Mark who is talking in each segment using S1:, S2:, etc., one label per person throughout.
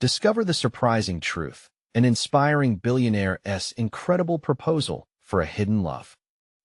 S1: Discover the surprising truth, an inspiring billionaire's incredible proposal for a hidden love.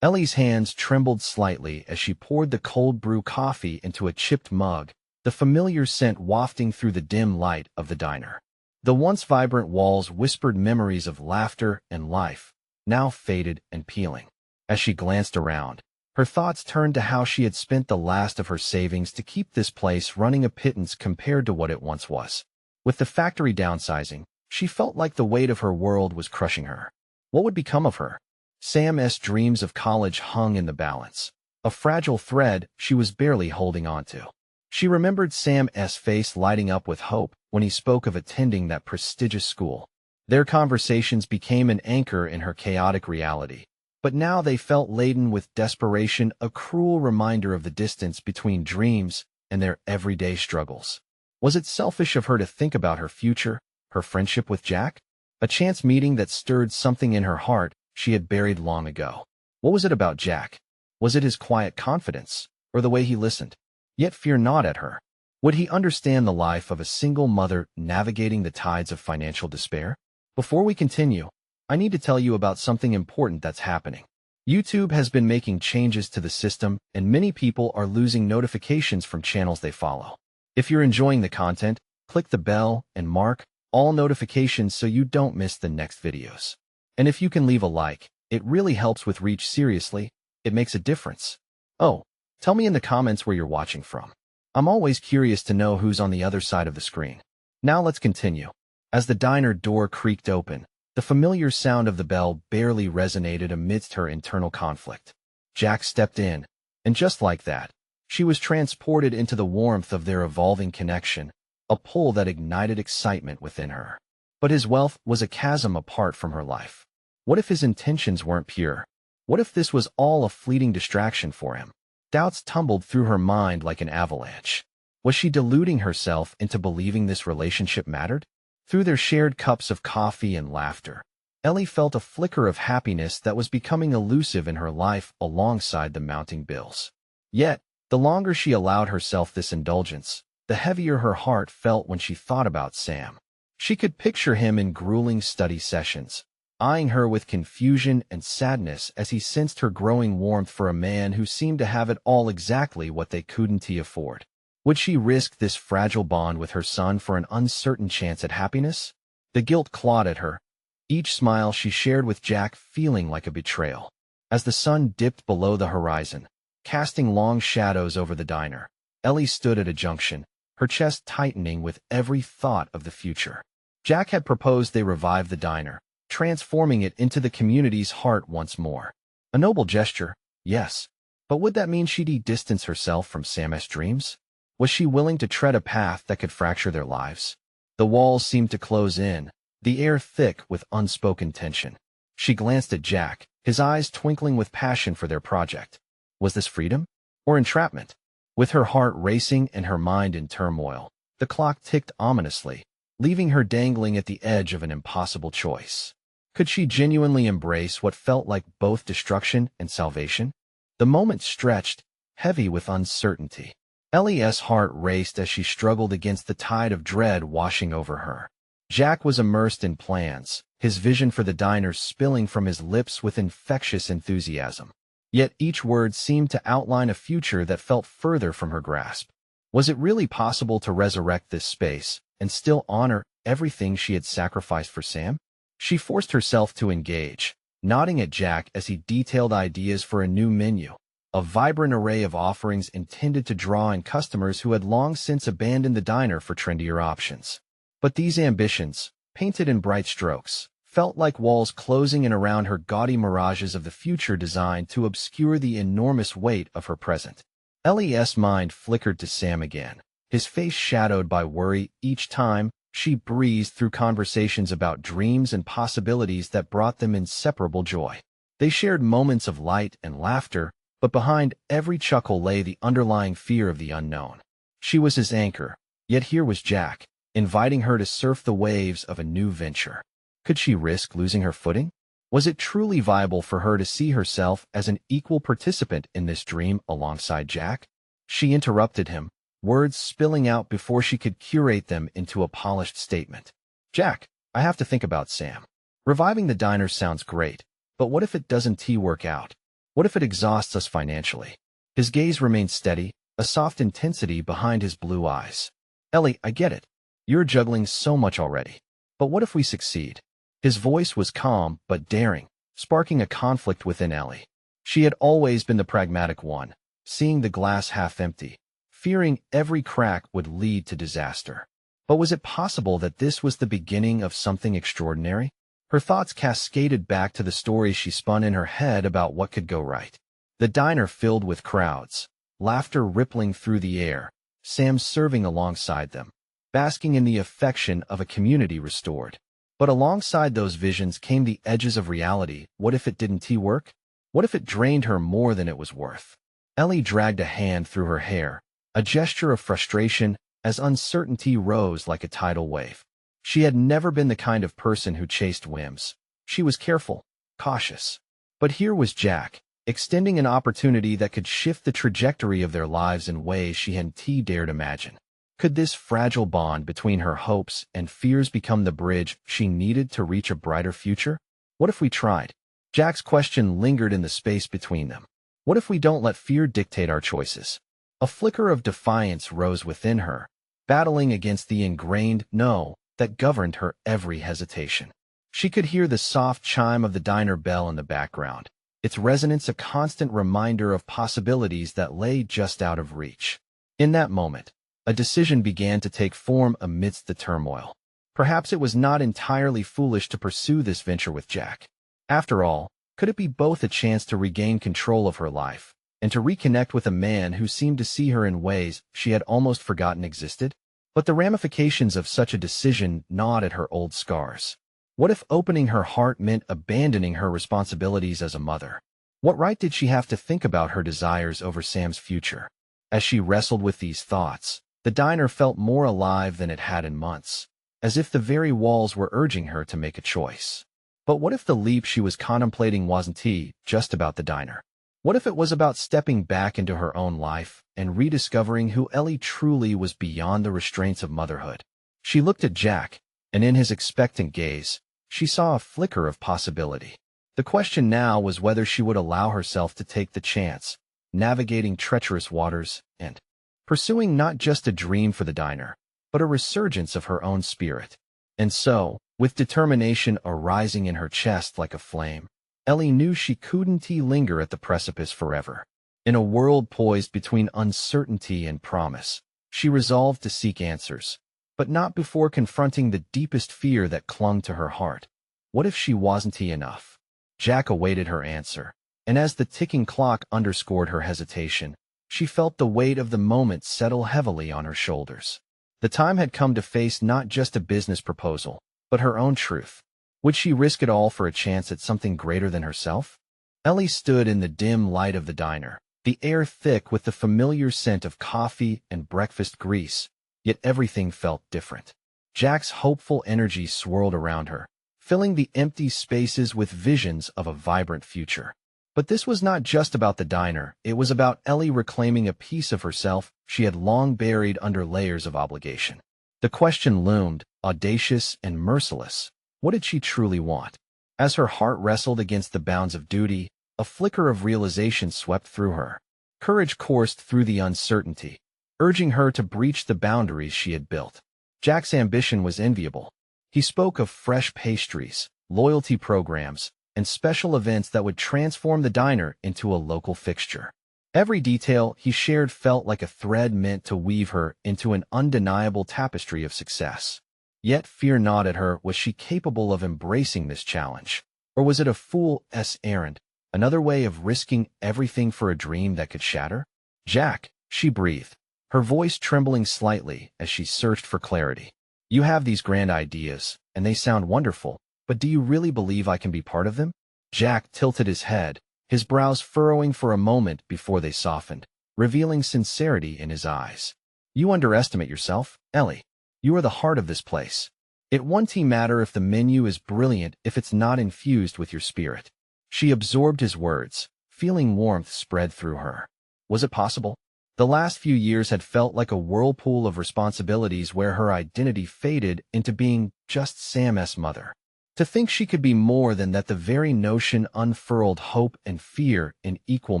S1: Ellie's hands trembled slightly as she poured the cold brew coffee into a chipped mug, the familiar scent wafting through the dim light of the diner. The once vibrant walls whispered memories of laughter and life, now faded and peeling. As she glanced around, her thoughts turned to how she had spent the last of her savings to keep this place running a pittance compared to what it once was. With the factory downsizing, she felt like the weight of her world was crushing her. What would become of her? Sam's dreams of college hung in the balance, a fragile thread she was barely holding on to. She remembered Sam's face lighting up with hope when he spoke of attending that prestigious school. Their conversations became an anchor in her chaotic reality, but now they felt laden with desperation, a cruel reminder of the distance between dreams and their everyday struggles. Was it selfish of her to think about her future, her friendship with Jack? A chance meeting that stirred something in her heart she had buried long ago. What was it about Jack? Was it his quiet confidence, or the way he listened? Yet fear not at her. Would he understand the life of a single mother navigating the tides of financial despair? Before we continue, I need to tell you about something important that's happening. YouTube has been making changes to the system, and many people are losing notifications from channels they follow. If you're enjoying the content, click the bell and mark all notifications so you don't miss the next videos. And if you can leave a like, it really helps with reach. Seriously, it makes a difference. Oh, tell me in the comments where you're watching from. I'm always curious to know who's on the other side of the screen. Now let's continue. As the diner door creaked open, the familiar sound of the bell barely resonated amidst her internal conflict. Jack stepped in, and just like that, she was transported into the warmth of their evolving connection, a pull that ignited excitement within her. But his wealth was a chasm apart from her life. What if his intentions weren't pure? What if this was all a fleeting distraction for him? Doubts tumbled through her mind like an avalanche. Was she deluding herself into believing this relationship mattered? Through their shared cups of coffee and laughter, Ellie felt a flicker of happiness that was becoming elusive in her life alongside the mounting bills. Yet, the longer she allowed herself this indulgence, the heavier her heart felt when she thought about Sam. She could picture him in grueling study sessions, eyeing her with confusion and sadness as he sensed her growing warmth for a man who seemed to have it all, exactly what they couldn't afford. Would she risk this fragile bond with her son for an uncertain chance at happiness? The guilt clawed at her, each smile she shared with Jack feeling like a betrayal. As the sun dipped below the horizon, casting long shadows over the diner, Ellie stood at a junction, her chest tightening with every thought of the future. Jack had proposed they revive the diner, transforming it into the community's heart once more. A noble gesture, yes, but would that mean she'd distance herself from Sam's dreams? Was she willing to tread a path that could fracture their lives? The walls seemed to close in, the air thick with unspoken tension. She glanced at Jack, his eyes twinkling with passion for their project. Was this freedom? Or entrapment? With her heart racing and her mind in turmoil, the clock ticked ominously, leaving her dangling at the edge of an impossible choice. Could she genuinely embrace what felt like both destruction and salvation? The moment stretched, heavy with uncertainty. Ellie's heart raced as she struggled against the tide of dread washing over her. Jack was immersed in plans, his vision for the diner spilling from his lips with infectious enthusiasm. Yet each word seemed to outline a future that felt further from her grasp. Was it really possible to resurrect this space and still honor everything she had sacrificed for Sam? She forced herself to engage, nodding at Jack as he detailed ideas for a new menu, a vibrant array of offerings intended to draw in customers who had long since abandoned the diner for trendier options. But these ambitions, painted in bright strokes, felt like walls closing in around her, gaudy mirages of the future designed to obscure the enormous weight of her present. Ellie's mind flickered to Sam again, his face shadowed by worry each time she breezed through conversations about dreams and possibilities that brought them inseparable joy. They shared moments of light and laughter, but behind every chuckle lay the underlying fear of the unknown. She was his anchor, yet here was Jack, inviting her to surf the waves of a new venture. Could she risk losing her footing? Was it truly viable for her to see herself as an equal participant in this dream alongside Jack? She interrupted him, words spilling out before she could curate them into a polished statement. Jack, I have to think about Sam. Reviving the diner sounds great, but what if it doesn't work out? What if it exhausts us financially? His gaze remained steady, a soft intensity behind his blue eyes. Ellie, I get it. You're juggling so much already. But what if we succeed? His voice was calm but daring, sparking a conflict within Ellie. She had always been the pragmatic one, seeing the glass half empty, fearing every crack would lead to disaster. But was it possible that this was the beginning of something extraordinary? Her thoughts cascaded back to the stories she spun in her head about what could go right. The diner filled with crowds, laughter rippling through the air, Sam serving alongside them, basking in the affection of a community restored. But alongside those visions came the edges of reality. What if it didn't work? What if it drained her more than it was worth? Ellie dragged a hand through her hair, a gesture of frustration as uncertainty rose like a tidal wave. She had never been the kind of person who chased whims. She was careful, cautious. But here was Jack, extending an opportunity that could shift the trajectory of their lives in ways she hadn't dared imagine. Could this fragile bond between her hopes and fears become the bridge she needed to reach a brighter future? What if we tried? Jack's question lingered in the space between them. What if we don't let fear dictate our choices? A flicker of defiance rose within her, battling against the ingrained no that governed her every hesitation. She could hear the soft chime of the diner bell in the background, its resonance a constant reminder of possibilities that lay just out of reach. In that moment, a decision began to take form amidst the turmoil. Perhaps it was not entirely foolish to pursue this venture with Jack. After all, could it be both a chance to regain control of her life and to reconnect with a man who seemed to see her in ways she had almost forgotten existed? But the ramifications of such a decision gnawed at her old scars. What if opening her heart meant abandoning her responsibilities as a mother? What right did she have to think about her desires over Sam's future? As she wrestled with these thoughts, the diner felt more alive than it had in months, as if the very walls were urging her to make a choice. But what if the leap she was contemplating wasn't just about the diner? What if it was about stepping back into her own life and rediscovering who Ellie truly was beyond the restraints of motherhood? She looked at Jack, and in his expectant gaze, she saw a flicker of possibility. The question now was whether she would allow herself to take the chance, navigating treacherous waters and pursuing not just a dream for the diner, but a resurgence of her own spirit. And so, with determination arising in her chest like a flame, Ellie knew she couldn't linger at the precipice forever. In a world poised between uncertainty and promise, she resolved to seek answers, but not before confronting the deepest fear that clung to her heart. What if she wasn't enough? Jack awaited her answer, and as the ticking clock underscored her hesitation, she felt the weight of the moment settle heavily on her shoulders. The time had come to face not just a business proposal, but her own truth. Would she risk it all for a chance at something greater than herself? Ellie stood in the dim light of the diner, the air thick with the familiar scent of coffee and breakfast grease, yet everything felt different. Jack's hopeful energy swirled around her, filling the empty spaces with visions of a vibrant future. But this was not just about the diner, it was about Ellie reclaiming a piece of herself she had long buried under layers of obligation. The question loomed, audacious and merciless. What did she truly want? As her heart wrestled against the bounds of duty, a flicker of realization swept through her. Courage coursed through the uncertainty, urging her to breach the boundaries she had built. Jack's ambition was enviable. He spoke of fresh pastries, loyalty programs, and special events that would transform the diner into a local fixture. Every detail he shared felt like a thread meant to weave her into an undeniable tapestry of success. Yet fear gnawed at her. Was she capable of embracing this challenge? Or was it a fool's errand, another way of risking everything for a dream that could shatter? Jack, she breathed, her voice trembling slightly as she searched for clarity. You have these grand ideas, and they sound wonderful, but do you really believe I can be part of them? Jack tilted his head, his brows furrowing for a moment before they softened, revealing sincerity in his eyes. You underestimate yourself, Ellie. You are the heart of this place. It won't matter if the menu is brilliant if it's not infused with your spirit. She absorbed his words, feeling warmth spread through her. Was it possible? The last few years had felt like a whirlpool of responsibilities where her identity faded into being just Sam's mother. To think she could be more than that, the very notion unfurled hope and fear in equal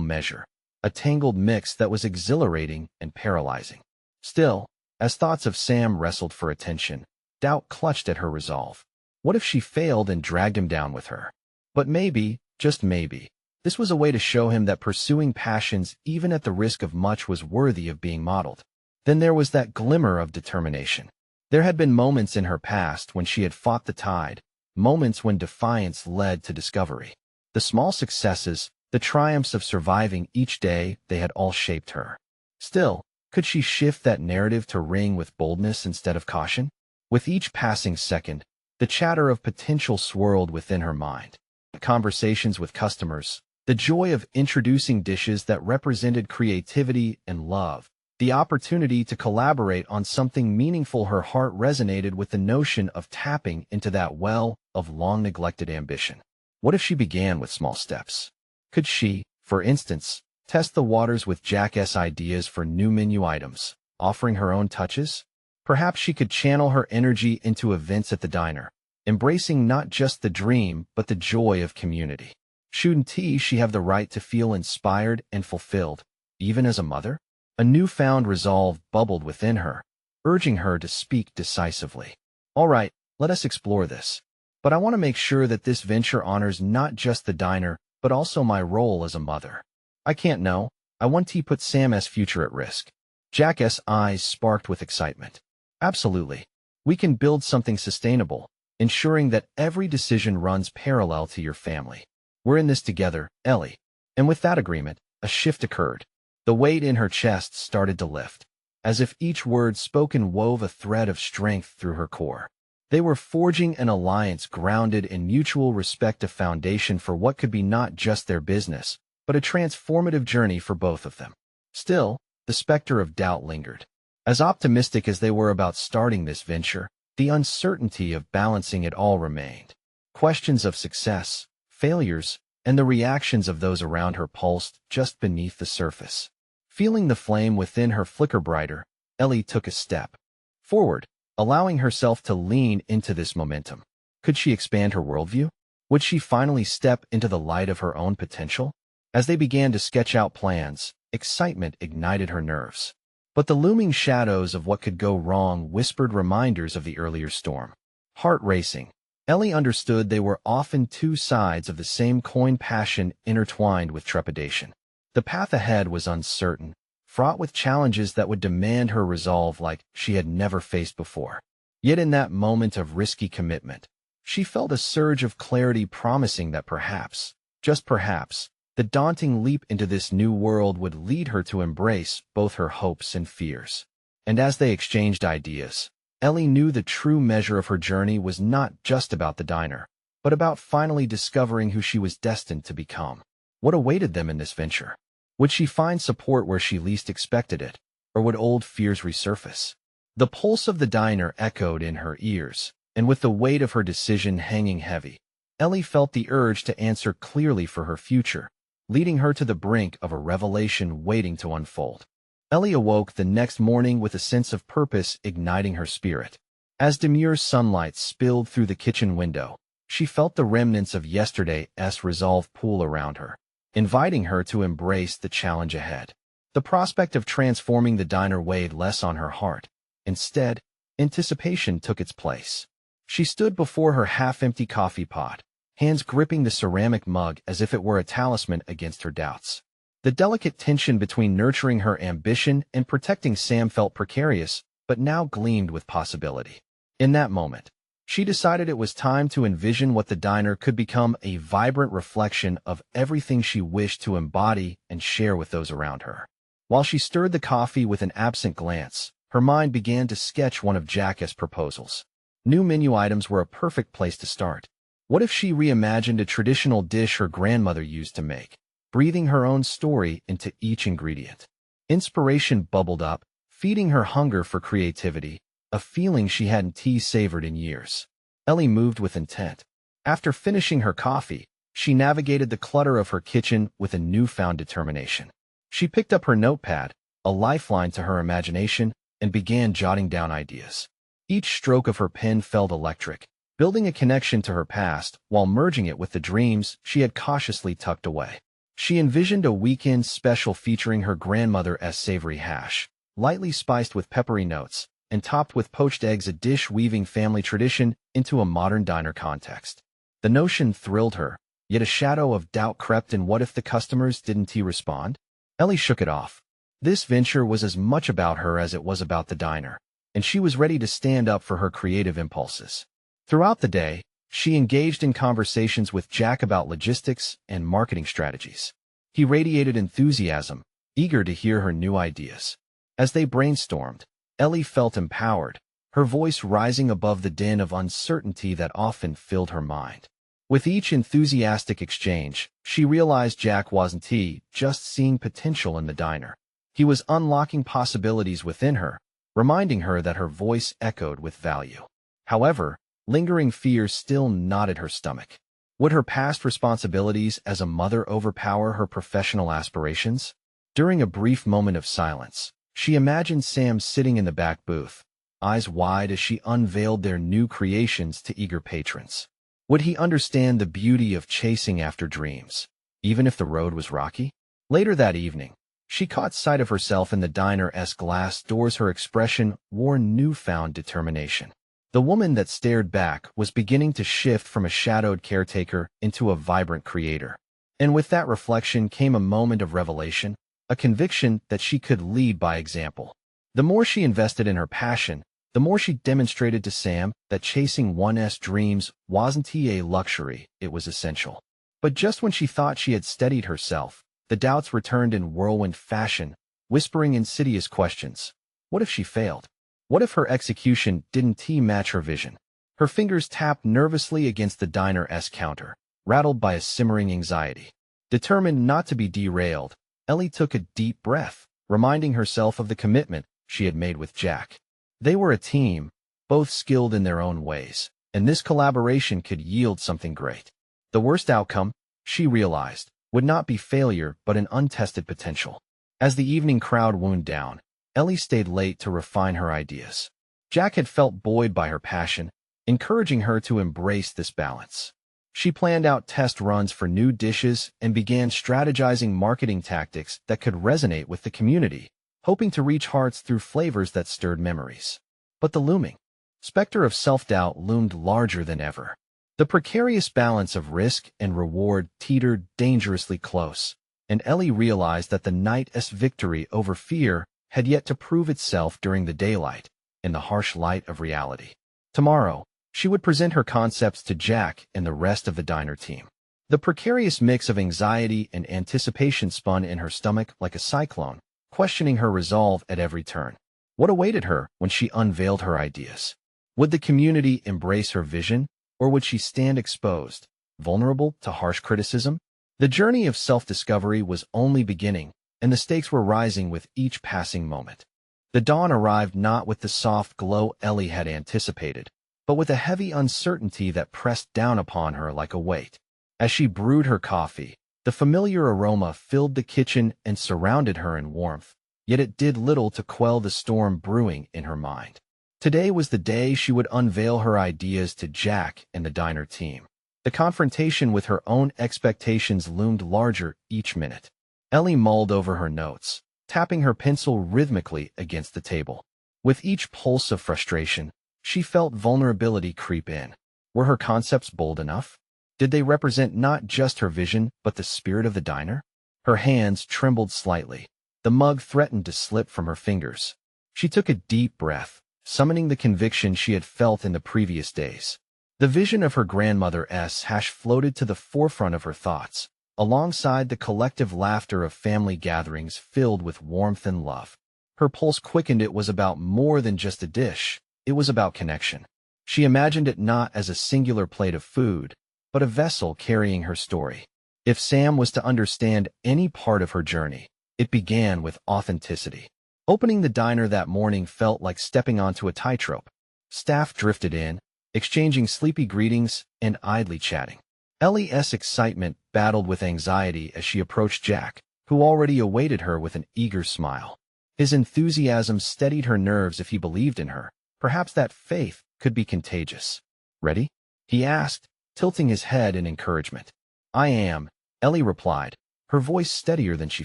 S1: measure, a tangled mix that was exhilarating and paralyzing. Still, as thoughts of Sam wrestled for attention, doubt clutched at her resolve. What if she failed and dragged him down with her? But maybe, just maybe, this was a way to show him that pursuing passions, even at the risk of much, was worthy of being modeled. Then there was that glimmer of determination. There had been moments in her past when she had fought the tide, moments when defiance led to discovery. The small successes, the triumphs of surviving each day, they had all shaped her. Still, could she shift that narrative to ring with boldness instead of caution? With each passing second, the chatter of potential swirled within her mind. Conversations with customers, the joy of introducing dishes that represented creativity and love, the opportunity to collaborate on something meaningful. Her heart resonated with the notion of tapping into that well of long-neglected ambition. What if she began with small steps? Could she, for instance, test the waters with Jack's ideas for new menu items, offering her own touches? Perhaps she could channel her energy into events at the diner, embracing not just the dream but the joy of community. Shouldn't she have the right to feel inspired and fulfilled, even as a mother? A newfound resolve bubbled within her, urging her to speak decisively. All right, let us explore this. But I want to make sure that this venture honors not just the diner, but also my role as a mother. I can't know. I want to put Sam's future at risk. Jack's eyes sparked with excitement. Absolutely. We can build something sustainable, ensuring that every decision runs parallel to your family. We're in this together, Ellie. And with that agreement, a shift occurred. The weight in her chest started to lift, as if each word spoken wove a thread of strength through her core. They were forging an alliance grounded in mutual respect, a foundation for what could be not just their business, but a transformative journey for both of them. Still, the specter of doubt lingered. As optimistic as they were about starting this venture, the uncertainty of balancing it all remained. Questions of success, failures, and the reactions of those around her pulsed just beneath the surface. Feeling the flame within her flicker brighter, Ellie took a step forward, allowing herself to lean into this momentum. Could she expand her worldview? Would she finally step into the light of her own potential? As they began to sketch out plans, excitement ignited her nerves. But the looming shadows of what could go wrong whispered reminders of the earlier storm. Heart racing, Ellie understood they were often two sides of the same coin, passion intertwined with trepidation. The path ahead was uncertain, fraught with challenges that would demand her resolve like she had never faced before. Yet in that moment of risky commitment, she felt a surge of clarity, promising that perhaps, just perhaps, the daunting leap into this new world would lead her to embrace both her hopes and fears. And as they exchanged ideas, Ellie knew the true measure of her journey was not just about the diner, but about finally discovering who she was destined to become. What awaited them in this venture? Would she find support where she least expected it, or would old fears resurface? The pulse of the diner echoed in her ears, and with the weight of her decision hanging heavy, Ellie felt the urge to answer clearly for her future, leading her to the brink of a revelation waiting to unfold. Ellie awoke the next morning with a sense of purpose igniting her spirit. As demure sunlight spilled through the kitchen window, she felt the remnants of yesterday's resolve pool around her, inviting her to embrace the challenge ahead. The prospect of transforming the diner weighed less on her heart. Instead, anticipation took its place. She stood before her half-empty coffee pot, hands gripping the ceramic mug as if it were a talisman against her doubts. The delicate tension between nurturing her ambition and protecting Sam felt precarious, but now gleamed with possibility. In that moment, she decided it was time to envision what the diner could become, a vibrant reflection of everything she wished to embody and share with those around her. While she stirred the coffee with an absent glance, her mind began to sketch one of Jack's proposals. New menu items were a perfect place to start. What if she reimagined a traditional dish her grandmother used to make, breathing her own story into each ingredient? Inspiration bubbled up, feeding her hunger for creativity, a feeling she hadn't savored in years. Ellie moved with intent. After finishing her coffee, she navigated the clutter of her kitchen with a newfound determination. She picked up her notepad, a lifeline to her imagination, and began jotting down ideas. Each stroke of her pen felt electric, building a connection to her past while merging it with the dreams she had cautiously tucked away. She envisioned a weekend special featuring her grandmother's savory hash, lightly spiced with peppery notes, and topped with poached eggs, a dish weaving family tradition into a modern diner context. The notion thrilled her, yet a shadow of doubt crept in. What if the customers didn't respond? Ellie shook it off. This venture was as much about her as it was about the diner, and she was ready to stand up for her creative impulses. Throughout the day, she engaged in conversations with Jack about logistics and marketing strategies. He radiated enthusiasm, eager to hear her new ideas. As they brainstormed, Ellie felt empowered, her voice rising above the din of uncertainty that often filled her mind. With each enthusiastic exchange, she realized Jack wasn't just seeing potential in the diner. He was unlocking possibilities within her, reminding her that her voice echoed with value. However, lingering fears still gnawed at her stomach. Would her past responsibilities as a mother overpower her professional aspirations? During a brief moment of silence, she imagined Sam sitting in the back booth, eyes wide as she unveiled their new creations to eager patrons. Would he understand the beauty of chasing after dreams, even if the road was rocky? Later that evening, she caught sight of herself in the diner's glass doors. Her expression wore newfound determination. The woman that stared back was beginning to shift from a shadowed caretaker into a vibrant creator. And with that reflection came a moment of revelation, a conviction that she could lead by example. The more she invested in her passion, the more she demonstrated to Sam that chasing one's dreams wasn't a luxury, it was essential. But just when she thought she had steadied herself, the doubts returned in whirlwind fashion, whispering insidious questions. What if she failed? What if her execution didn't match her vision? Her fingers tapped nervously against the diner's counter, rattled by a simmering anxiety. Determined not to be derailed, Ellie took a deep breath, reminding herself of the commitment she had made with Jack. They were a team, both skilled in their own ways, and this collaboration could yield something great. The worst outcome, she realized, would not be failure but an untested potential. As the evening crowd wound down, Ellie stayed late to refine her ideas. Jack had felt buoyed by her passion, encouraging her to embrace this balance. She planned out test runs for new dishes and began strategizing marketing tactics that could resonate with the community, hoping to reach hearts through flavors that stirred memories. But the looming specter of self-doubt loomed larger than ever. The precarious balance of risk and reward teetered dangerously close, and Ellie realized that the night's victory over fear had yet to prove itself during the daylight, in the harsh light of reality. Tomorrow, she would present her concepts to Jack and the rest of the diner team. The precarious mix of anxiety and anticipation spun in her stomach like a cyclone, questioning her resolve at every turn. What awaited her when she unveiled her ideas? Would the community embrace her vision, or would she stand exposed, vulnerable to harsh criticism? The journey of self-discovery was only beginning, and the stakes were rising with each passing moment. The dawn arrived not with the soft glow Ellie had anticipated, but with a heavy uncertainty that pressed down upon her like a weight. As she brewed her coffee, the familiar aroma filled the kitchen and surrounded her in warmth, yet it did little to quell the storm brewing in her mind. Today was the day she would unveil her ideas to Jack and the diner team. The confrontation with her own expectations loomed larger each minute. Ellie mulled over her notes, tapping her pencil rhythmically against the table. With each pulse of frustration, she felt vulnerability creep in. Were her concepts bold enough? Did they represent not just her vision, but the spirit of the diner? Her hands trembled slightly. The mug threatened to slip from her fingers. She took a deep breath, summoning the conviction she had felt in the previous days. The vision of her grandmother's hash floated to the forefront of her thoughts, alongside the collective laughter of family gatherings filled with warmth and love. Her pulse quickened. It was about more than just a dish. It was about connection. She imagined it not as a singular plate of food, but a vessel carrying her story. If Sam was to understand any part of her journey, it began with authenticity. Opening the diner that morning felt like stepping onto a tightrope. Staff drifted in, exchanging sleepy greetings and idly chatting. Ellie's excitement battled with anxiety as she approached Jack, who already awaited her with an eager smile. His enthusiasm steadied her nerves. If he believed in her, perhaps that faith could be contagious. "Ready?" he asked, tilting his head in encouragement. "I am," Ellie replied, her voice steadier than she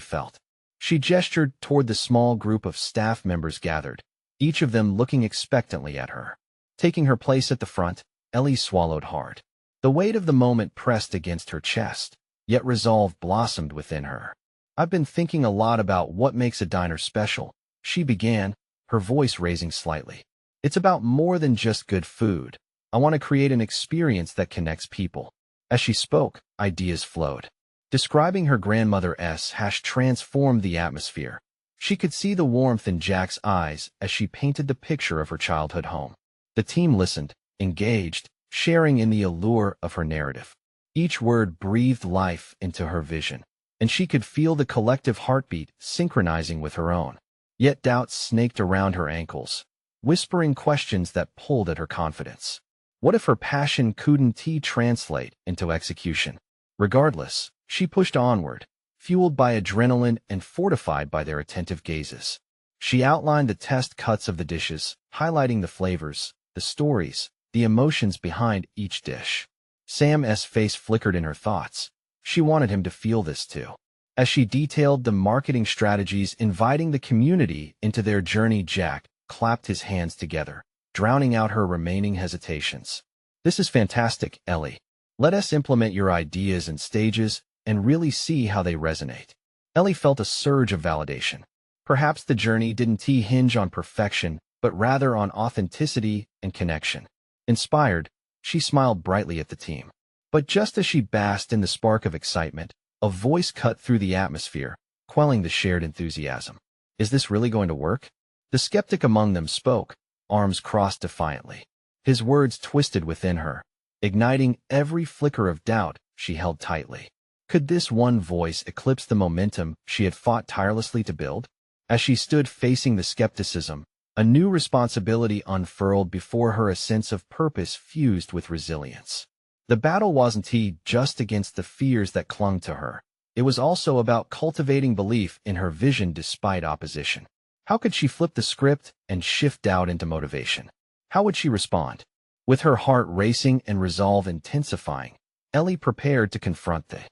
S1: felt. She gestured toward the small group of staff members gathered, each of them looking expectantly at her. Taking her place at the front, Ellie swallowed hard. The weight of the moment pressed against her chest, yet resolve blossomed within her. "I've been thinking a lot about what makes a diner special," she began, her voice raising slightly. "It's about more than just good food. I want to create an experience that connects people." As she spoke, ideas flowed. Describing her grandmother's hash transformed the atmosphere. She could see the warmth in Jack's eyes as she painted the picture of her childhood home. The team listened, engaged, sharing in the allure of her narrative. Each word breathed life into her vision, and she could feel the collective heartbeat synchronizing with her own. Yet doubts snaked around her ankles, whispering questions that pulled at her confidence. What if her passion couldn't translate into execution? Regardless, she pushed onward, fueled by adrenaline and fortified by their attentive gazes. She outlined the test cuts of the dishes, highlighting the flavors, the stories, the emotions behind each dish. Sam's face flickered in her thoughts. She wanted him to feel this too. As she detailed the marketing strategies inviting the community into their journey, Jack clapped his hands together, drowning out her remaining hesitations. "This is fantastic, Ellie. Let us implement your ideas and stages and really see how they resonate." Ellie felt a surge of validation. Perhaps the journey didn't hinge on perfection, but rather on authenticity and connection. Inspired, she smiled brightly at the team. But just as she basked in the spark of excitement, a voice cut through the atmosphere, quelling the shared enthusiasm. "Is this really going to work?" The skeptic among them spoke, arms crossed defiantly. His words twisted within her, igniting every flicker of doubt she held tightly. Could this one voice eclipse the momentum she had fought tirelessly to build? As she stood facing the skepticism, a new responsibility unfurled before her. A sense of purpose fused with resilience. The battle wasn't just against the fears that clung to her. It was also about cultivating belief in her vision despite opposition. How could she flip the script and shift doubt into motivation? How would she respond? With her heart racing and resolve intensifying, Ellie prepared to confront the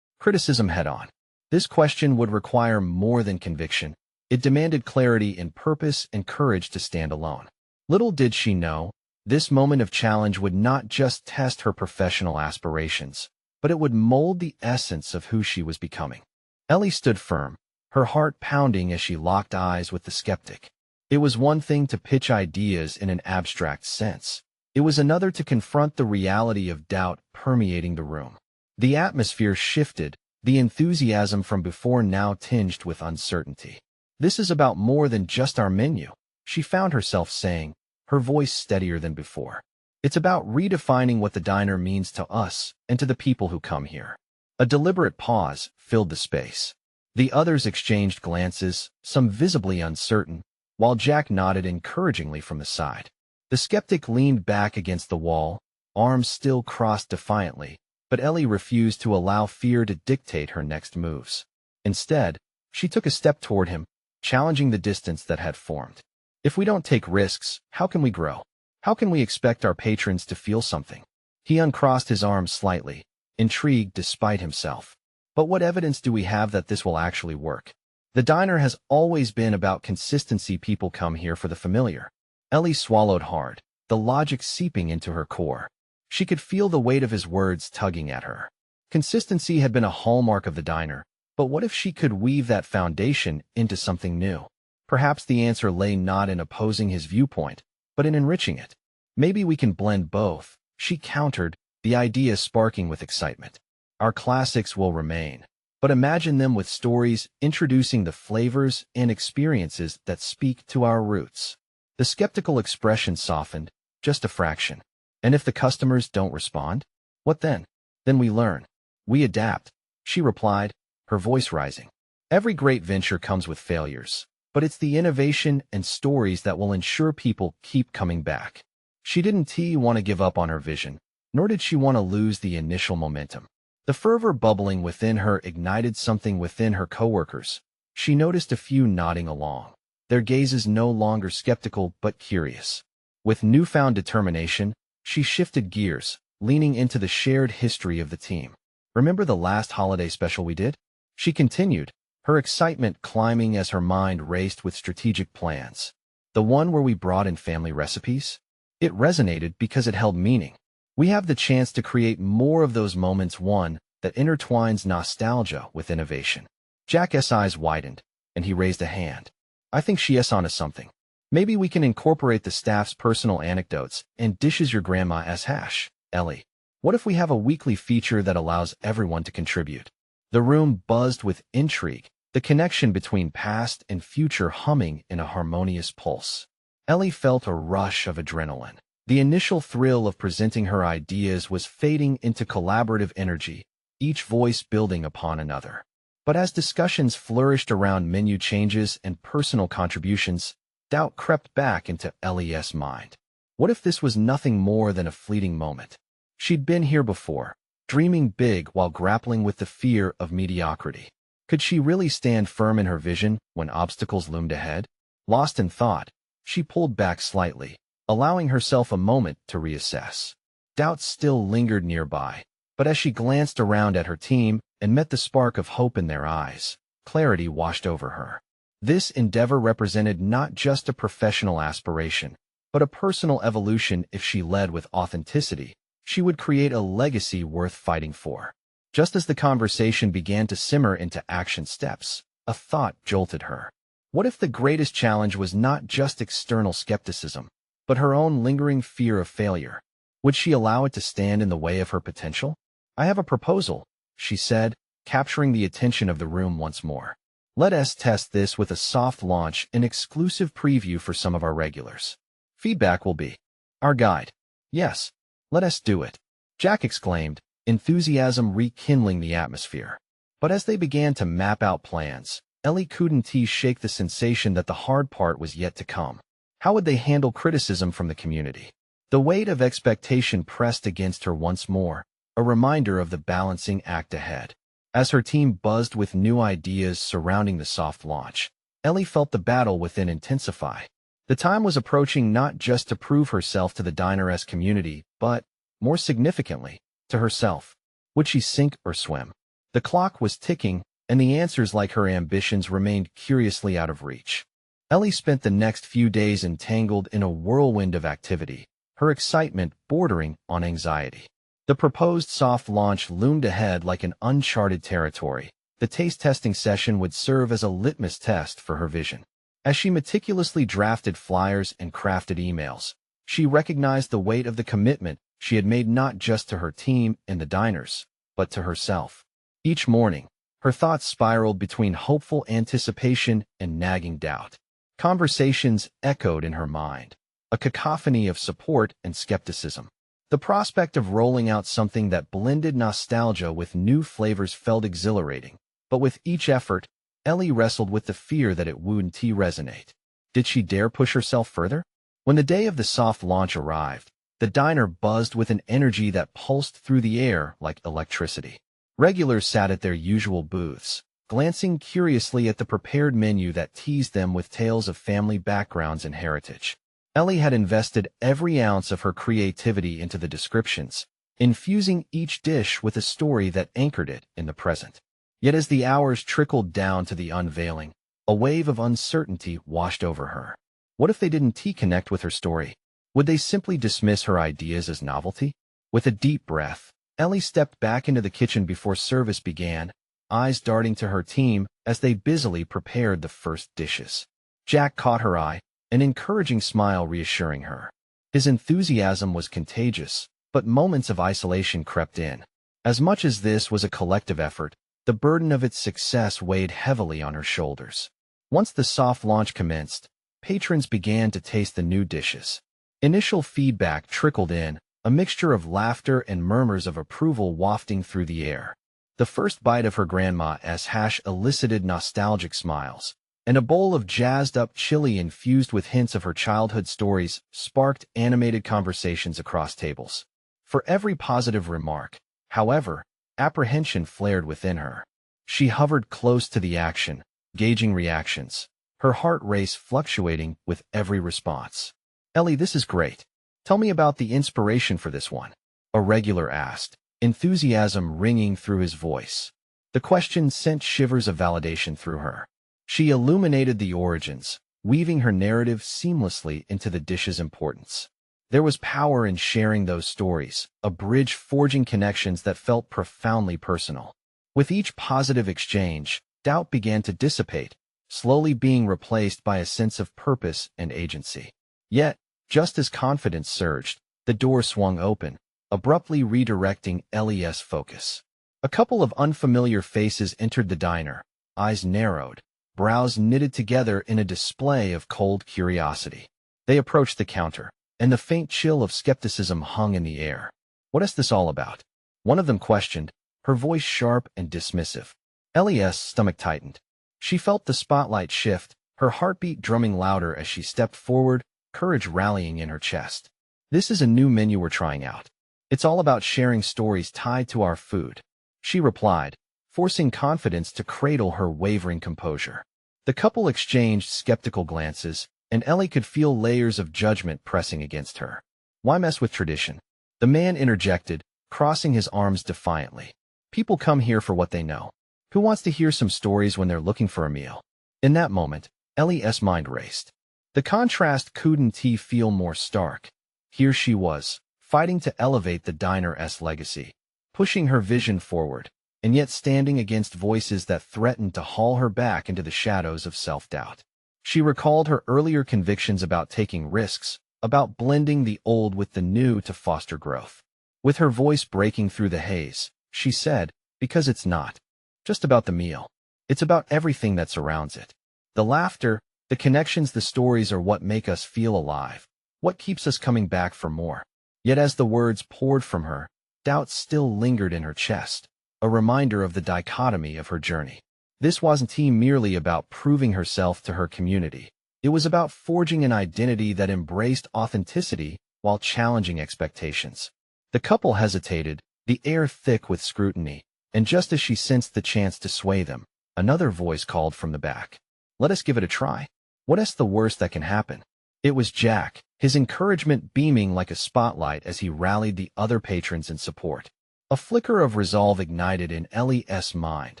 S1: criticism head-on. This question would require more than conviction. It demanded clarity in purpose and courage to stand alone. Little did she know, this moment of challenge would not just test her professional aspirations, but it would mold the essence of who she was becoming. Ellie stood firm, her heart pounding as she locked eyes with the skeptic. It was one thing to pitch ideas in an abstract sense. It was another to confront the reality of doubt permeating the room. The atmosphere shifted, the enthusiasm from before now tinged with uncertainty. "This is about more than just our menu," she found herself saying, her voice steadier than before. "It's about redefining what the diner means to us and to the people who come here." A deliberate pause filled the space. The others exchanged glances, some visibly uncertain, while Jack nodded encouragingly from the side. The skeptic leaned back against the wall, arms still crossed defiantly, but Ellie refused to allow fear to dictate her next moves. Instead, she took a step toward him, challenging the distance that had formed. "If we don't take risks, how can we grow? How can we expect our patrons to feel something?" He uncrossed his arms slightly, intrigued despite himself. "But what evidence do we have that this will actually work? The diner has always been about consistency. People come here for the familiar." Ellie swallowed hard, the logic seeping into her core. She could feel the weight of his words tugging at her. Consistency had been a hallmark of the diner, but what if she could weave that foundation into something new? Perhaps the answer lay not in opposing his viewpoint, but in enriching it. "Maybe we can blend both," she countered, the idea sparking with excitement. "Our classics will remain, but imagine them with stories introducing the flavors and experiences that speak to our roots." The skeptical expression softened, just a fraction. "And if the customers don't respond? What then?" "Then we learn. We adapt," she replied, her voice rising. "Every great venture comes with failures, but it's the innovation and stories that will ensure people keep coming back." She didn't want to give up on her vision, nor did she want to lose the initial momentum. The fervor bubbling within her ignited something within her coworkers. She noticed a few nodding along. their gazes no longer skeptical but curious. With newfound determination, she shifted gears, leaning into the shared history of the team. "Remember the last holiday special we did?" She continued, her excitement climbing as her mind raced with strategic plans. "The one where we brought in family recipes?" It resonated because it held meaning. We have the chance to create more of those moments, one that intertwines nostalgia with innovation. Jack's eyes widened, and he raised a hand. "I think she's onto something. Maybe we can incorporate the staff's personal anecdotes and dishes your grandma's hash." "Ellie, what if we have a weekly feature that allows everyone to contribute?" The room buzzed with intrigue, the connection between past and future humming in a harmonious pulse. Ellie felt a rush of adrenaline. The initial thrill of presenting her ideas was fading into collaborative energy, each voice building upon another. But as discussions flourished around menu changes and personal contributions, doubt crept back into Ellie's mind. What if this was nothing more than a fleeting moment? She'd been here before, dreaming big while grappling with the fear of mediocrity. Could she really stand firm in her vision when obstacles loomed ahead? Lost in thought, she pulled back slightly, allowing herself a moment to reassess. Doubt still lingered nearby, but as she glanced around at her team and met the spark of hope in their eyes, clarity washed over her. This endeavor represented not just a professional aspiration, but a personal evolution. If she led with authenticity, she would create a legacy worth fighting for. Just as the conversation began to simmer into action steps, a thought jolted her. What if the greatest challenge was not just external skepticism, but her own lingering fear of failure? Would she allow it to stand in the way of her potential? "I have a proposal," she said, capturing the attention of the room once more. "Let us test this with a soft launch, an exclusive preview for some of our regulars. Feedback will be our guide." "Yes, let us do it," Jack exclaimed, enthusiasm rekindling the atmosphere. But as they began to map out plans, Ellie couldn't shake the sensation that the hard part was yet to come. How would they handle criticism from the community? The weight of expectation pressed against her once more, a reminder of the balancing act ahead. As her team buzzed with new ideas surrounding the soft launch, Ellie felt the battle within intensify. The time was approaching, not just to prove herself to the Diner's community, but, more significantly, to herself. Would she sink or swim? The clock was ticking, and the answers, like her ambitions, remained curiously out of reach. Ellie spent the next few days entangled in a whirlwind of activity, her excitement bordering on anxiety. The proposed soft launch loomed ahead like an uncharted territory. The taste testing session would serve as a litmus test for her vision. As she meticulously drafted flyers and crafted emails, she recognized the weight of the commitment she had made, not just to her team and the diners, but to herself. Each morning, her thoughts spiraled between hopeful anticipation and nagging doubt. Conversations echoed in her mind, a cacophony of support and skepticism. The prospect of rolling out something that blended nostalgia with new flavors felt exhilarating, but with each effort, Ellie wrestled with the fear that it wouldn't resonate. Did she dare push herself further? When the day of the soft launch arrived, the diner buzzed with an energy that pulsed through the air like electricity. Regulars sat at their usual booths, glancing curiously at the prepared menu that teased them with tales of family backgrounds and heritage. Ellie had invested every ounce of her creativity into the descriptions, infusing each dish with a story that anchored it in the present. Yet as the hours trickled down to the unveiling, a wave of uncertainty washed over her. What if they didn't connect with her story? Would they simply dismiss her ideas as novelty? With a deep breath, Ellie stepped back into the kitchen before service began, eyes darting to her team as they busily prepared the first dishes. Jack caught her eye, an encouraging smile reassuring her. His enthusiasm was contagious, but moments of isolation crept in. As much as this was a collective effort, the burden of its success weighed heavily on her shoulders. Once the soft launch commenced, patrons began to taste the new dishes. Initial feedback trickled in, a mixture of laughter and murmurs of approval wafting through the air. The first bite of her grandma's hash elicited nostalgic smiles, and a bowl of jazzed-up chili infused with hints of her childhood stories sparked animated conversations across tables. For every positive remark, however, apprehension flared within her. She hovered close to the action, gauging reactions. her heart race fluctuating with every response. Ellie, this is great. Tell me about the inspiration for this one, a regular asked, enthusiasm ringing through his voice. The question sent shivers of validation through her. She illuminated the origins, weaving her narrative seamlessly into the dish's importance. There was power in sharing those stories, a bridge forging connections that felt profoundly personal. With each positive exchange, doubt began to dissipate, slowly being replaced by a sense of purpose and agency. Yet, just as confidence surged, the door swung open, abruptly redirecting Ellie's focus. A couple of unfamiliar faces entered the diner, eyes narrowed, brows knitted together in a display of cold curiosity. They approached the counter, and the faint chill of skepticism hung in the air. "What is this all about?" one of them questioned, her voice sharp and dismissive. Ellie's stomach tightened. She felt the spotlight shift, her heartbeat drumming louder as she stepped forward, courage rallying in her chest. "This is a new menu we're trying out. It's all about sharing stories tied to our food," she replied, forcing confidence to cradle her wavering composure. The couple exchanged skeptical glances, and Ellie could feel layers of judgment pressing against her. "Why mess with tradition?" the man interjected, crossing his arms defiantly. "People come here for what they know. Who wants to hear some stories when they're looking for a meal?" In that moment, Ellie's mind raced. The contrast couldn't feel more stark. Here she was, fighting to elevate the diner's legacy, pushing her vision forward, and yet standing against voices that threatened to haul her back into the shadows of self-doubt. She recalled her earlier convictions about taking risks, about blending the old with the new to foster growth. With her voice breaking through the haze, she said, "Because it's not just about the meal. It's about everything that surrounds it. The laughter, the connections, the stories are what make us feel alive, what keeps us coming back for more." Yet as the words poured from her, doubt still lingered in her chest, a reminder of the dichotomy of her journey. This wasn't merely about proving herself to her community. It was about forging an identity that embraced authenticity while challenging expectations. The couple hesitated, the air thick with scrutiny, and just as she sensed the chance to sway them, another voice called from the back. "Let us give it a try. What is the worst that can happen?" It was Jack, his encouragement beaming like a spotlight as he rallied the other patrons in support. A flicker of resolve ignited in Ellie's mind,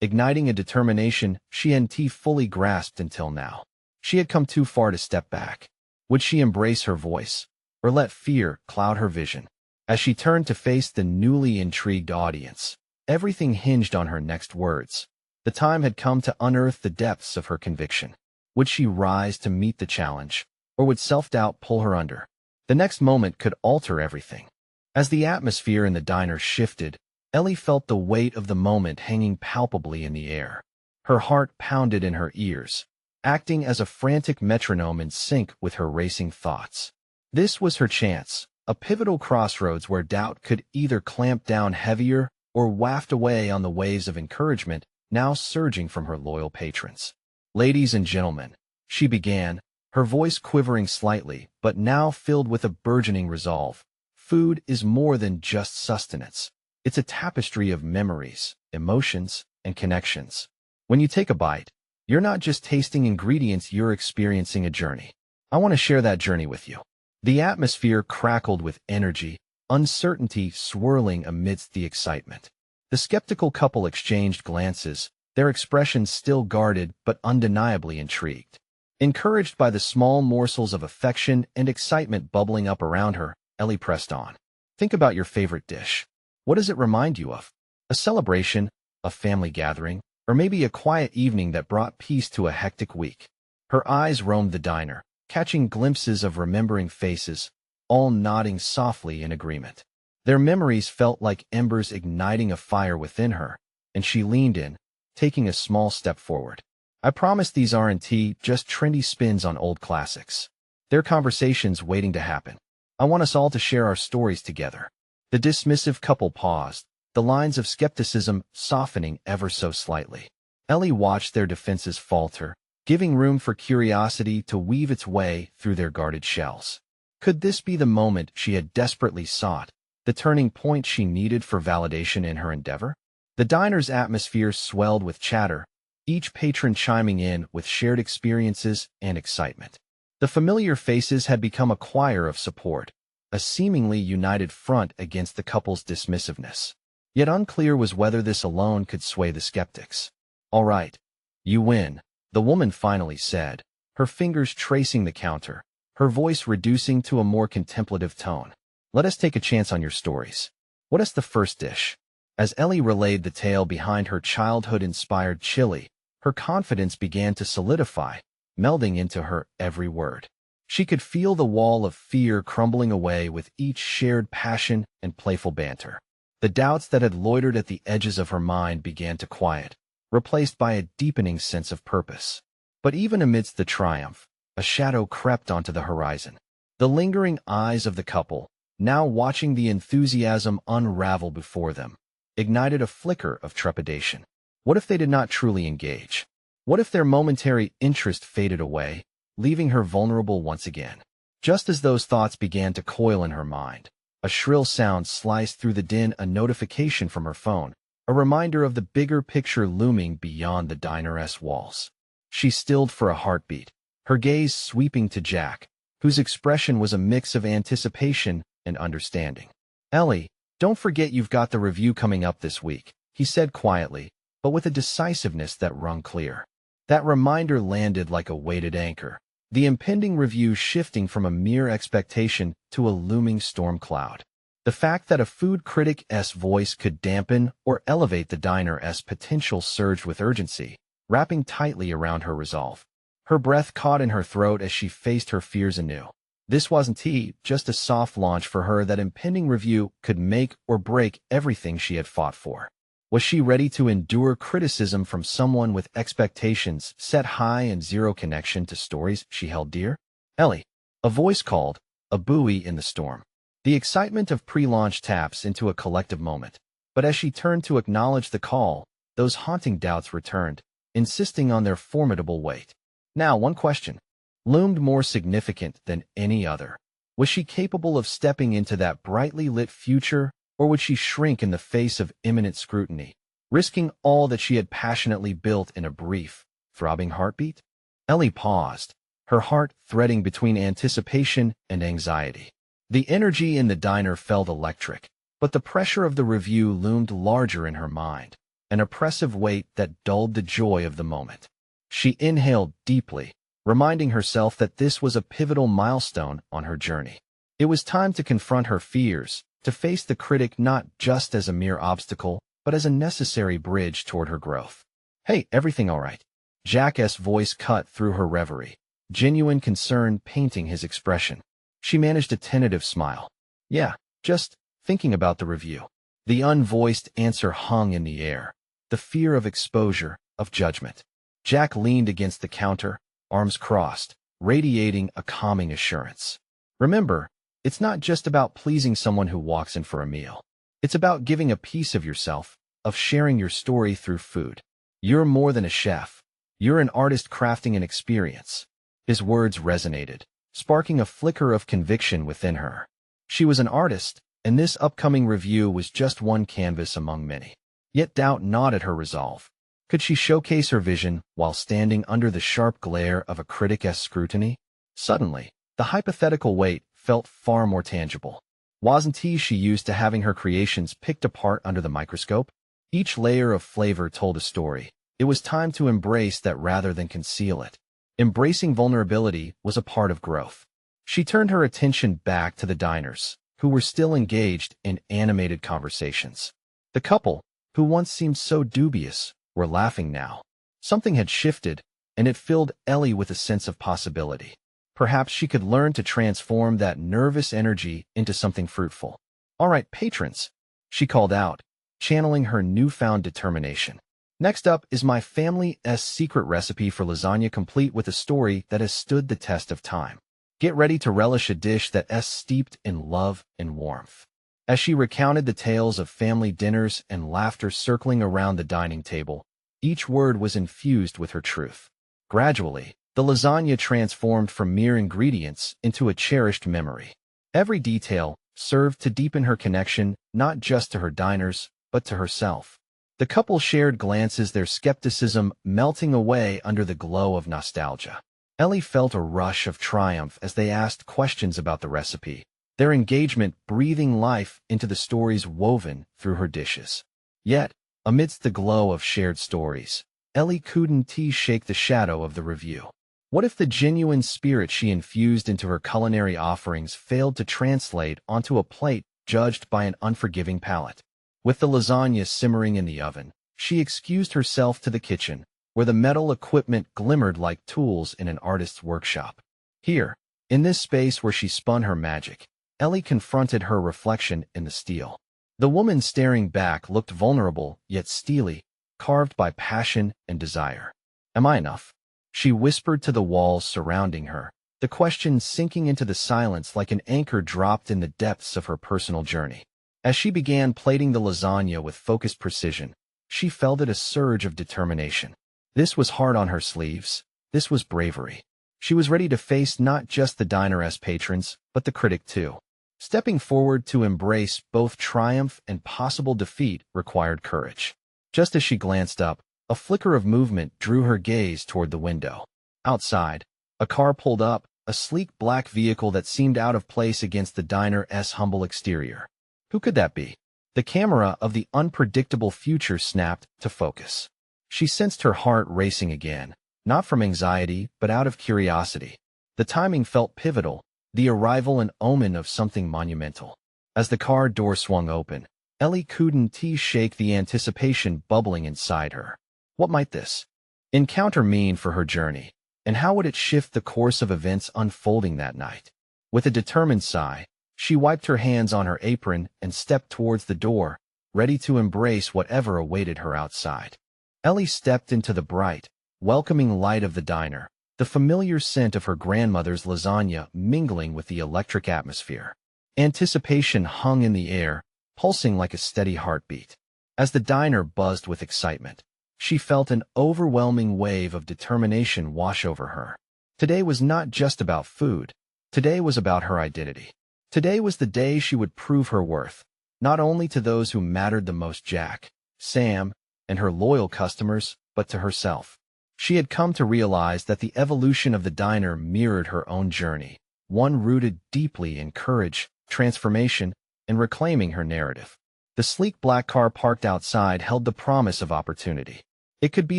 S1: igniting a determination she hadn't fully grasped until now. She had come too far to step back. Would she embrace her voice, or let fear cloud her vision? As she turned to face the newly intrigued audience, everything hinged on her next words. The time had come to unearth the depths of her conviction. Would she rise to meet the challenge, or would self-doubt pull her under? The next moment could alter everything. As the atmosphere in the diner shifted, Ellie felt the weight of the moment hanging palpably in the air. Her heart pounded in her ears, acting as a frantic metronome in sync with her racing thoughts. This was her chance, a pivotal crossroads where doubt could either clamp down heavier or waft away on the waves of encouragement now surging from her loyal patrons. "Ladies and gentlemen," she began, her voice quivering slightly, but now filled with a burgeoning resolve. "Food is more than just sustenance. It's a tapestry of memories, emotions, and connections. When you take a bite, you're not just tasting ingredients, you're experiencing a journey. I want to share that journey with you." The atmosphere crackled with energy, uncertainty swirling amidst the excitement. The skeptical couple exchanged glances, their expressions still guarded but undeniably intrigued. Encouraged by the small morsels of affection and excitement bubbling up around her, Ellie pressed on. "Think about your favorite dish. What does it remind you of? A celebration, a family gathering, or maybe a quiet evening that brought peace to a hectic week?" Her eyes roamed the diner, catching glimpses of remembering faces, all nodding softly in agreement. Their memories felt like embers igniting a fire within her, and she leaned in, taking a small step forward. "I promise these aren't just trendy spins on old classics. They're conversations waiting to happen. I want us all to share our stories together." The dismissive couple paused, the lines of skepticism softening ever so slightly. Ellie watched their defenses falter, giving room for curiosity to weave its way through their guarded shells. Could this be the moment she had desperately sought, the turning point she needed for validation in her endeavor? The diner's atmosphere swelled with chatter, each patron chiming in with shared experiences and excitement. The familiar faces had become a choir of support, a seemingly united front against the couple's dismissiveness. Yet unclear was whether this alone could sway the skeptics. "All right, you win," the woman finally said, her fingers tracing the counter, her voice reducing to a more contemplative tone. "Let us take a chance on your stories. What is the first dish?" As Ellie relayed the tale behind her childhood-inspired chili, her confidence began to solidify, melding into her every word. She could feel the wall of fear crumbling away with each shared passion and playful banter. The doubts that had loitered at the edges of her mind began to quiet, replaced by a deepening sense of purpose. But even amidst the triumph, a shadow crept onto the horizon. The lingering eyes of the couple, now watching the enthusiasm unravel before them, ignited a flicker of trepidation. What if they did not truly engage? What if their momentary interest faded away, leaving her vulnerable once again? Just as those thoughts began to coil in her mind, a shrill sound sliced through the din, a notification from her phone, a reminder of the bigger picture looming beyond the diner's walls. She stilled for a heartbeat, her gaze sweeping to Jack, whose expression was a mix of anticipation and understanding. "Ellie, don't forget you've got the review coming up this week," he said quietly, but with a decisiveness that rung clear. That reminder landed like a weighted anchor, the impending review shifting from a mere expectation to a looming storm cloud. The fact that a food critic's voice could dampen or elevate the diner's potential surged with urgency, wrapping tightly around her resolve. Her breath caught in her throat as she faced her fears anew. This wasn't just a soft launch for her. That impending review could make or break everything she had fought for. Was she ready to endure criticism from someone with expectations set high and zero connection to stories she held dear? "Ellie," a voice called, a buoy in the storm. The excitement of pre-launch taps into a collective moment. But as she turned to acknowledge the call, those haunting doubts returned, insisting on their formidable weight. Now, one question loomed more significant than any other. Was she capable of stepping into that brightly lit future, or would she shrink in the face of imminent scrutiny, risking all that she had passionately built in a brief, throbbing heartbeat? Ellie paused, her heart threading between anticipation and anxiety. The energy in the diner felt electric, but the pressure of the review loomed larger in her mind, an oppressive weight that dulled the joy of the moment. She inhaled deeply, reminding herself that this was a pivotal milestone on her journey. It was time to confront her fears, to face the critic not just as a mere obstacle, but as a necessary bridge toward her growth. "Hey, everything all right?" Jack's voice cut through her reverie, genuine concern painting his expression. She managed a tentative smile. "Yeah, just thinking about the review." The unvoiced answer hung in the air, the fear of exposure, of judgment. Jack leaned against the counter, arms crossed, radiating a calming assurance. "Remember, it's not just about pleasing someone who walks in for a meal. It's about giving a piece of yourself, of sharing your story through food. You're more than a chef. You're an artist crafting an experience." His words resonated, sparking a flicker of conviction within her. She was an artist, and this upcoming review was just one canvas among many. Yet doubt gnawed at her resolve. Could she showcase her vision while standing under the sharp glare of a critic's scrutiny? Suddenly, the hypothetical weight felt far more tangible. Wasn't she used to having her creations picked apart under the microscope? Each layer of flavor told a story. It was time to embrace that rather than conceal it. Embracing vulnerability was a part of growth. She turned her attention back to the diners, who were still engaged in animated conversations. The couple, who once seemed so dubious, were laughing now. Something had shifted, and it filled Ellie with a sense of possibility. Perhaps she could learn to transform that nervous energy into something fruitful. "All right, patrons," she called out, channeling her newfound determination. "Next up is my family's secret recipe for lasagna, complete with a story that has stood the test of time. Get ready to relish a dish that's steeped in love and warmth." As she recounted the tales of family dinners and laughter circling around the dining table, each word was infused with her truth. Gradually, the lasagna transformed from mere ingredients into a cherished memory. Every detail served to deepen her connection not just to her diners, but to herself. The couple shared glances, their skepticism melting away under the glow of nostalgia. Ellie felt a rush of triumph as they asked questions about the recipe, their engagement breathing life into the stories woven through her dishes. Yet, amidst the glow of shared stories, Ellie couldn't shake the shadow of the review. What if the genuine spirit she infused into her culinary offerings failed to translate onto a plate judged by an unforgiving palate? With the lasagna simmering in the oven, she excused herself to the kitchen, where the metal equipment glimmered like tools in an artist's workshop. Here, in this space where she spun her magic, Ellie confronted her reflection in the steel. The woman staring back looked vulnerable, yet steely, carved by passion and desire. "Am I enough?" she whispered to the walls surrounding her, the question sinking into the silence like an anchor dropped in the depths of her personal journey. As she began plating the lasagna with focused precision, she felt a surge of determination. This was hard on her sleeves. This was bravery. She was ready to face not just the diner's patrons, but the critic too. Stepping forward to embrace both triumph and possible defeat required courage. Just as she glanced up, a flicker of movement drew her gaze toward the window. Outside, a car pulled up, a sleek black vehicle that seemed out of place against the diner's humble exterior. Who could that be? The camera of the unpredictable future snapped to focus. She sensed her heart racing again, not from anxiety, but out of curiosity. The timing felt pivotal, the arrival an omen of something monumental. As the car door swung open, Ellie couldn't shake the anticipation bubbling inside her. What might this encounter mean for her journey, and how would it shift the course of events unfolding that night? With a determined sigh, she wiped her hands on her apron and stepped towards the door, ready to embrace whatever awaited her outside. Ellie stepped into the bright, welcoming light of the diner, the familiar scent of her grandmother's lasagna mingling with the electric atmosphere. Anticipation hung in the air, pulsing like a steady heartbeat. As the diner buzzed with excitement, she felt an overwhelming wave of determination wash over her. Today was not just about food. Today was about her identity. Today was the day she would prove her worth, not only to those who mattered the most, Jack, Sam, and her loyal customers, but to herself. She had come to realize that the evolution of the diner mirrored her own journey, one rooted deeply in courage, transformation, and reclaiming her narrative. The sleek black car parked outside held the promise of opportunity. It could be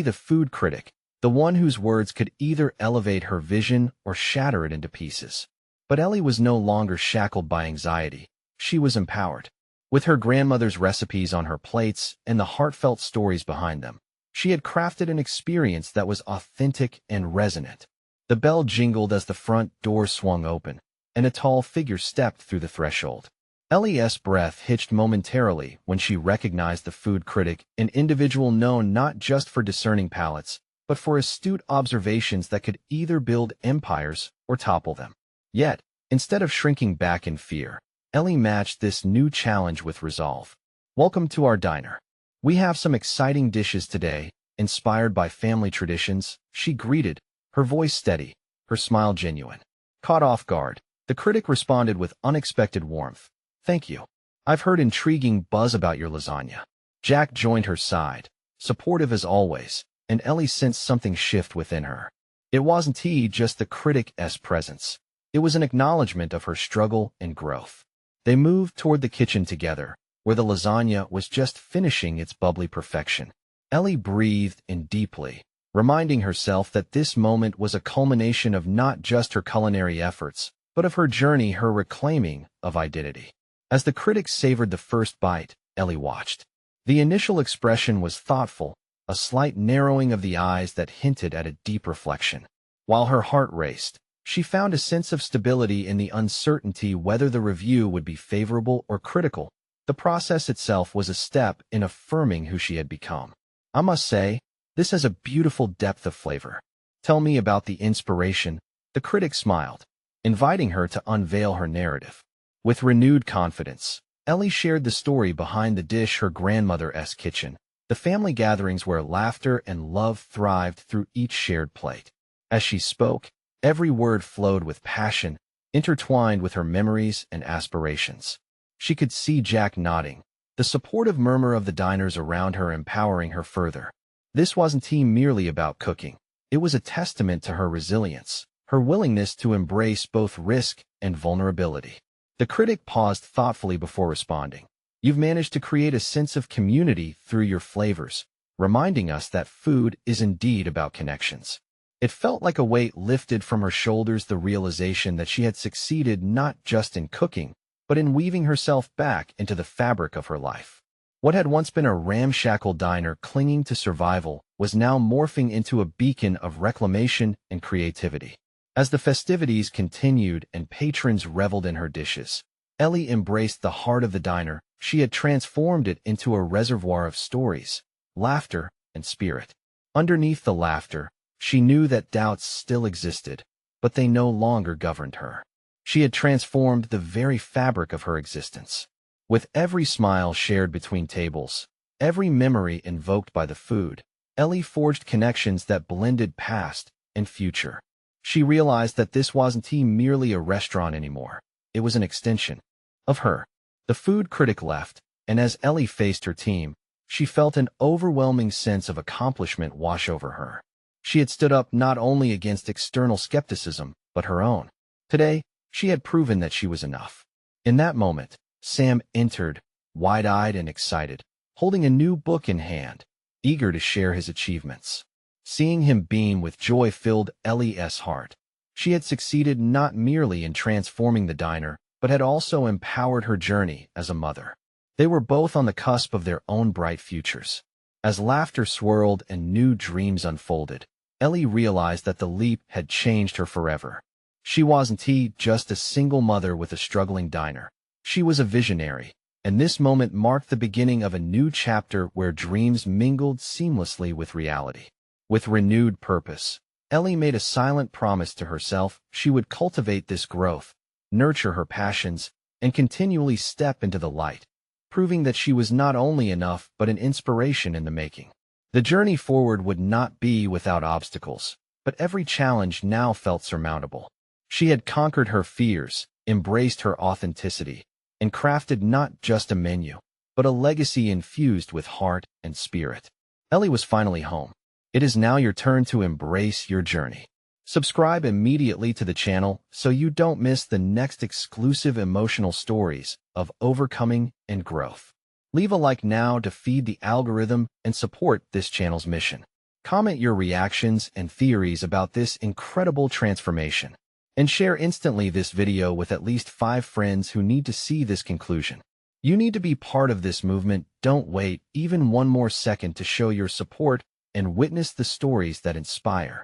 S1: the food critic, the one whose words could either elevate her vision or shatter it into pieces. But Ellie was no longer shackled by anxiety. She was empowered. With her grandmother's recipes on her plates and the heartfelt stories behind them, she had crafted an experience that was authentic and resonant. The bell jingled as the front door swung open, and a tall figure stepped through the threshold. Ellie's breath hitched momentarily when she recognized the food critic, an individual known not just for discerning palates, but for astute observations that could either build empires or topple them. Yet, instead of shrinking back in fear, Ellie matched this new challenge with resolve. "Welcome to our diner. We have some exciting dishes today, inspired by family traditions," she greeted, her voice steady, her smile genuine. Caught off guard, the critic responded with unexpected warmth. "Thank you. I've heard intriguing buzz about your lasagna." Jack joined her side, supportive as always, and Ellie sensed something shift within her. It wasn't just the critic's presence. It was an acknowledgement of her struggle and growth. They moved toward the kitchen together, where the lasagna was just finishing its bubbly perfection. Ellie breathed in deeply, reminding herself that this moment was a culmination of not just her culinary efforts, but of her journey, her reclaiming of identity. As the critic savored the first bite, Ellie watched. The initial expression was thoughtful, a slight narrowing of the eyes that hinted at a deep reflection. While her heart raced, she found a sense of stability in the uncertainty whether the review would be favorable or critical. The process itself was a step in affirming who she had become. "I must say, this has a beautiful depth of flavor. Tell me about the inspiration." The critic smiled, inviting her to unveil her narrative. With renewed confidence, Ellie shared the story behind the dish, her grandmother's kitchen, the family gatherings where laughter and love thrived through each shared plate. As she spoke, every word flowed with passion, intertwined with her memories and aspirations. She could see Jack nodding, the supportive murmur of the diners around her empowering her further. This wasn't merely about cooking. It was a testament to her resilience, her willingness to embrace both risk and vulnerability. The critic paused thoughtfully before responding. You've managed to create a sense of community through your flavors, reminding us that food is indeed about connections. It felt like a weight lifted from her shoulders, the realization that she had succeeded not just in cooking, but in weaving herself back into the fabric of her life. What had once been a ramshackle diner clinging to survival was now morphing into a beacon of reclamation and creativity. As the festivities continued and patrons reveled in her dishes, Ellie embraced the heart of the diner. She had transformed it into a reservoir of stories, laughter, and spirit. Underneath the laughter, she knew that doubts still existed, but they no longer governed her. She had transformed the very fabric of her existence. With every smile shared between tables, every memory invoked by the food, Ellie forged connections that blended past and future. She realized that this wasn't merely a restaurant anymore. It was an extension of her. The food critic left, and as Ellie faced her team, she felt an overwhelming sense of accomplishment wash over her. She had stood up not only against external skepticism, but her own. Today, she had proven that she was enough. In that moment, Sam entered, wide-eyed and excited, holding a new book in hand, eager to share his achievements. Seeing him beam with joy filled Ellie's heart. She had succeeded not merely in transforming the diner, but had also empowered her journey as a mother. They were both on the cusp of their own bright futures. As laughter swirled and new dreams unfolded, Ellie realized that the leap had changed her forever. She wasn't just a single mother with a struggling diner. She was a visionary, and this moment marked the beginning of a new chapter where dreams mingled seamlessly with reality. With renewed purpose, Ellie made a silent promise to herself she would cultivate this growth, nurture her passions, and continually step into the light, proving that she was not only enough but an inspiration in the making. The journey forward would not be without obstacles, but every challenge now felt surmountable. She had conquered her fears, embraced her authenticity, and crafted not just a menu, but a legacy infused with heart and spirit. Ellie was finally home. It is now your turn to embrace your journey. Subscribe immediately to the channel so you don't miss the next exclusive emotional stories of overcoming and growth. Leave a like now to feed the algorithm and support this channel's mission. Comment your reactions and theories about this incredible transformation, and share instantly this video with at least 5 friends who need to see this conclusion. You need to be part of this movement. Don't wait even one more second to show your support and witness the stories that inspire.